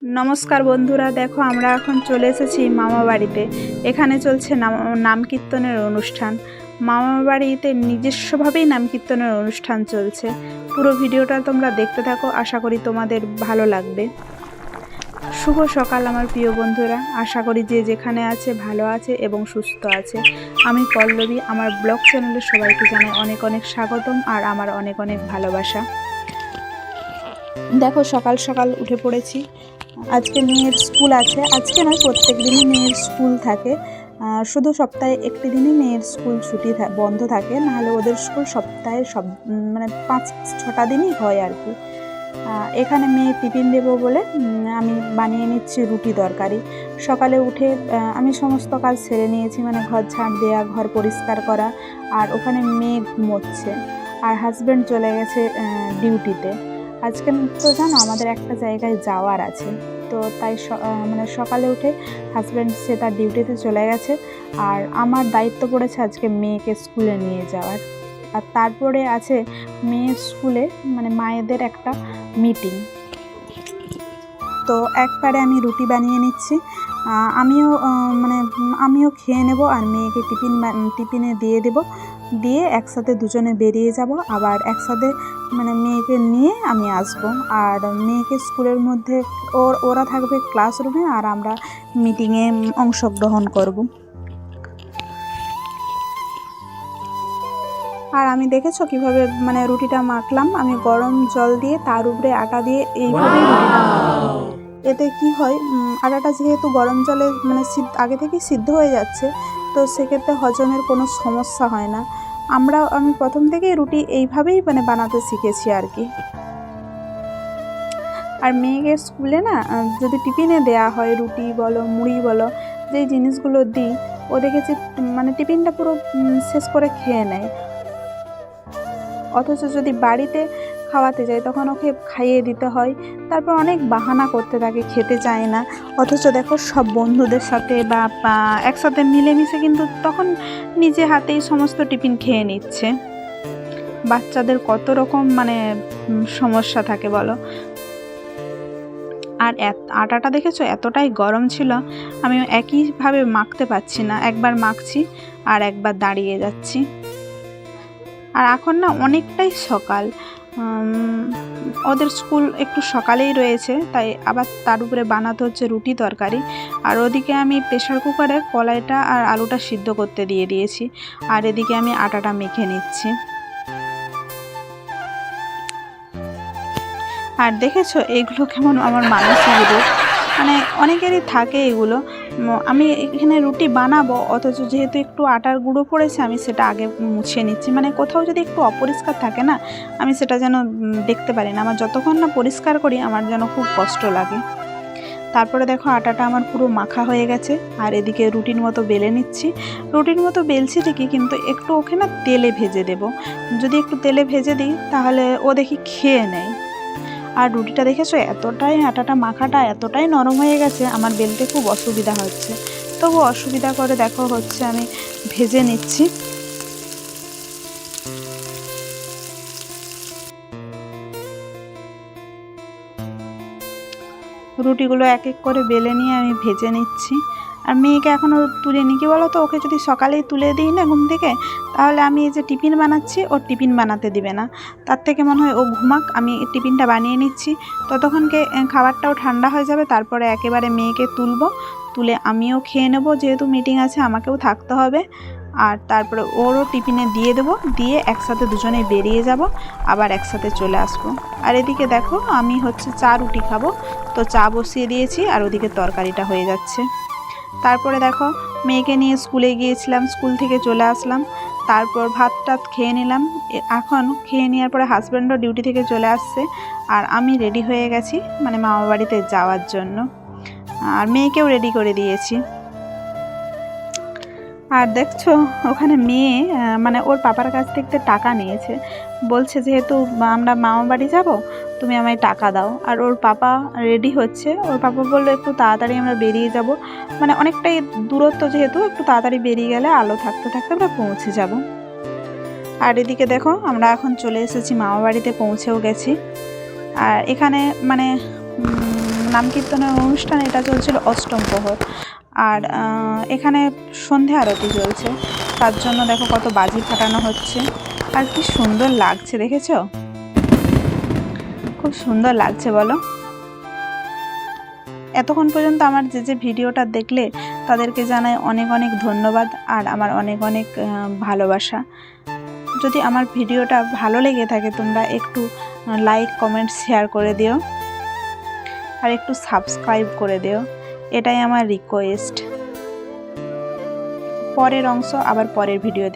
नमस्कार बंधुरा देखो आमरा एखन चले एसेछि मामा बाड़ीते। एखाने चलছে नाम कीर्तनेर अनुष्ठान। मामा बाड़ीते निजस्वभावेई नाम कीर्तनेर अनुष्ठान चलছে। पुरो भिडियोटा तोमरा देखते थाको, आशा करी तोमादेर भालो लागबे। शुभ सकाल आमार प्रिय बंधुरा, आशा करी जे जेखाने आछे भालो आछे एबं सुस्थ आछे। आमी पल्लवी, आमार ब्लग चैनेले सबाइके जानाई अनेक अनेक स्वागतम और आमार अनेक अनेक भालोबासा। देखो सकाल सकाल उठे पड़ेছি। আজকে মেয়ের স্কুল আছে, আজকে নয় প্রত্যেক দিনই মেয়ের স্কুল থাকে। শুধু সপ্তাহে একটি দিনই মেয়ের স্কুল ছুটি বন্ধ থাকে, নাহলে ওদের স্কুল সপ্তাহে মানে 5-6টা দিনই হয় আর কি। এখানে মেয়ে টিফিন দেবো বলে আমি বানিয়ে নিচ্ছি রুটি তরকারি। সকালে উঠে আমি সমস্ত কাজ সেরে নিয়েছি, মানে ঘর ঝাড় দেওয়া, ঘর পরিষ্কার করা, আর ওখানে মেয়ে ঘুমোচ্ছে আর হাজব্যান্ড চলে গেছে ডিউটিতে। আজকে তো জানো আমাদের একটা জায়গায় যাওয়ার আছে, তো তাই মানে সকালে উঠে হাজব্যান্ড সে তার ডিউটিতে চলে গেছে আর আমার দায়িত্ব পড়েছে আজকে মেয়েকে স্কুলে নিয়ে যাওয়ার। আর তারপরে আছে মেয়ের স্কুলে মানে মায়েদের একটা মিটিং, তো একবারে আমি রুটি বানিয়ে নিচ্ছি। আমিও খেয়ে নেব আর মেয়েকে টিফিনে দিয়ে দেব, দিয়ে একসাথে দুজনে বেরিয়ে যাব। আবার একসাথে মানে মেয়েকে নিয়ে আমি আসব, আর মেয়েকে স্কুলের মধ্যে ওরা থাকবে ক্লাসরুমে আর আমরা মিটিংয়ে অংশগ্রহণ করব। আর আমি দেখেছো কিভাবে মানে রুটিটা মাখলাম, আমি গরম জল দিয়ে তার উপরে আটা দিয়ে এইভাবে রুটিটা মাখলাম। এতে কি হয়, আটাটা যেহেতু গরম জলে মানে আগে থেকেই সিদ্ধ হয়ে যাচ্ছে, তো সেক্ষেত্রে হজমের কোনো সমস্যা হয় না। আমি প্রথম থেকেই রুটি এইভাবেই মানে বানাতে শিখেছি আর কি। আর মেয়েকে স্কুলে না যদি টিফিনে দেয়া হয়, রুটি বলো মুড়ি বলো, যেই জিনিসগুলো দিই, ও দেখেছি মানে টিফিনটা পুরো শেষ করে খেয়ে নেয়। অথচ যদি বাড়িতে খাওয়াতে যাই তখন ওকে খাইয়ে দিতে হয়, তারপর অনেক বাহানা করতে থাকে, খেতে চায় না। অথচ দেখো সব বন্ধুদের সাথে বা একসাথে মিলেমিশে কিন্তু তখন নিজে হাতেই সমস্ত টিফিন খেয়ে নিচ্ছে। বাচ্চাদের কত রকম মানে সমস্যা থাকে বলো। আর আটাটা দেখেছো এতটাই গরম ছিল, আমি একইভাবে মাখতে পারছি না, একবার মাখছি আর একবার দাঁড়িয়ে যাচ্ছি। আর এখন না অনেকটাই সকাল, ওদের স্কুল একটু সকালেই রয়েছে, তাই আবার তার উপরে বানাতে হচ্ছে রুটি তরকারি। আর ওদিকে আমি প্রেশার কুকারে কলাইটা আর আলুটা সিদ্ধ করতে দিয়ে দিয়েছি, আর এদিকে আমি আটাটা মেখে নিচ্ছি। আর দেখেছো এইগুলো কেমন আমার মানসিক রূপ, মানে অনেকেরই থাকে এগুলো। আমি এখানে রুটি বানাবো, অথচ যেহেতু একটু আটার গুঁড়ো পড়েছে আমি সেটা আগে মুছে নিচ্ছি। মানে কোথাও যদি একটু অপরিষ্কার থাকে না, আমি সেটা যেন দেখতে পারি না। আমার যতক্ষণ না পরিষ্কার করি আমার যেন খুব কষ্ট লাগে। তারপরে দেখো আটাটা আমার পুরো মাখা হয়ে গেছে, আর এদিকে রুটির মতো বেলে নিচ্ছি। রুটির মতো বেলছি ঠিকই, কিন্তু একটু ওকে না তেলে ভেজে দেব। যদি একটু তেলে ভেজে দিই তাহলে ও দেখি খেয়ে নেয়। আর রুটিটা দেখেছো এতটাই আটাটা মাখাটা এতটাই নরম হয়ে গেছে, আমার বেলতে খুব অসুবিধা হচ্ছে। তবু অসুবিধা করে দেখো হচ্ছে আমি ভেজে নিচ্ছি। রুটিগুলো এক এক করে বেলে নিয়ে আমি ভেজে নিচ্ছি। আর মেয়েকে এখনও তুলিনি, কি বলো তো, ওকে যদি সকালেই তুলে দিই না ঘুম থেকে, তাহলে আমি এই যে টিফিন বানাচ্ছি ওর টিফিন বানাতে দিবে না। তার থেকে মনে হয় ও ঘুমাক, আমি টিফিনটা বানিয়ে নিচ্ছি, ততক্ষণকে খাবারটাও ঠান্ডা হয়ে যাবে। তারপরে একেবারে মেয়েকে তুলে আমিও খেয়ে নেব, যেহেতু মিটিং আছে আমাকেও থাকতে হবে। আর তারপরে ওরও টিফিনে দিয়ে দেবো, দিয়ে একসাথে দুজনে বেরিয়ে যাব, আবার একসাথে চলে আসবো। আর এদিকে দেখো আমি হচ্ছে রুটি খাবো, তো চা বসিয়ে দিয়েছি আর ওদিকে তরকারিটা হয়ে যাচ্ছে। তারপরে দেখো মেয়েকে নিয়ে স্কুলে গিয়েছিলাম, স্কুল থেকে চলে আসলাম, তারপর ভাত টাত খেয়ে নিলাম। এখন খেয়ে নেওয়ার পরে হাজব্যান্ডও ডিউটি থেকে চলে আসছে, আর আমি রেডি হয়ে গেছি মানে মামা বাড়িতে যাওয়ার জন্য। আর মেয়েকেও রেডি করে দিয়েছি। আর দেখছো ওখানে মেয়ে মানে ওর পাপার কাছ থেকে টাকা নিয়েছে, বলছে যেহেতু আমরা মামা বাড়ি যাব তুমি আমায় টাকা দাও। আর ওর পাপা রেডি হচ্ছে, ওর পাপা বললো একটু তাড়াতাড়ি আমরা বেরিয়ে যাব, মানে অনেকটাই দূরত্ব যেহেতু, একটু তাড়াতাড়ি বেরিয়ে গেলে আলো থাকতে থাকতে আমরা পৌঁছে যাব। আর এদিকে দেখো আমরা এখন চলে এসেছি মামা বাড়িতে, পৌঁছেও গেছি। আর এখানে মানে নাম কীর্তনের অনুষ্ঠান, এটা চলছিল অষ্টম প্রহর। আর এখানে সন্ধে আরতি চলছে, তার জন্য দেখো কত বাজি ফাটানো হচ্ছে। আর কি সুন্দর লাগছে, দেখেছো? খুব সুন্দর লাগছে বলো। এতক্ষণ পর্যন্ত আমার যে ভিডিওটা দেখলে তাদেরকে জানাই অনেক অনেক ধন্যবাদ আর আমার অনেক অনেক ভালোবাসা। যদি আমার ভিডিওটা ভালো লেগে থাকে তোমরা একটু লাইক, কমেন্ট, শেয়ার করে দিও আর একটু সাবস্ক্রাইব করে দিও, এটাই আমার রিকোয়েস্ট। পরের অংশ আবার পরের ভিডিওতে।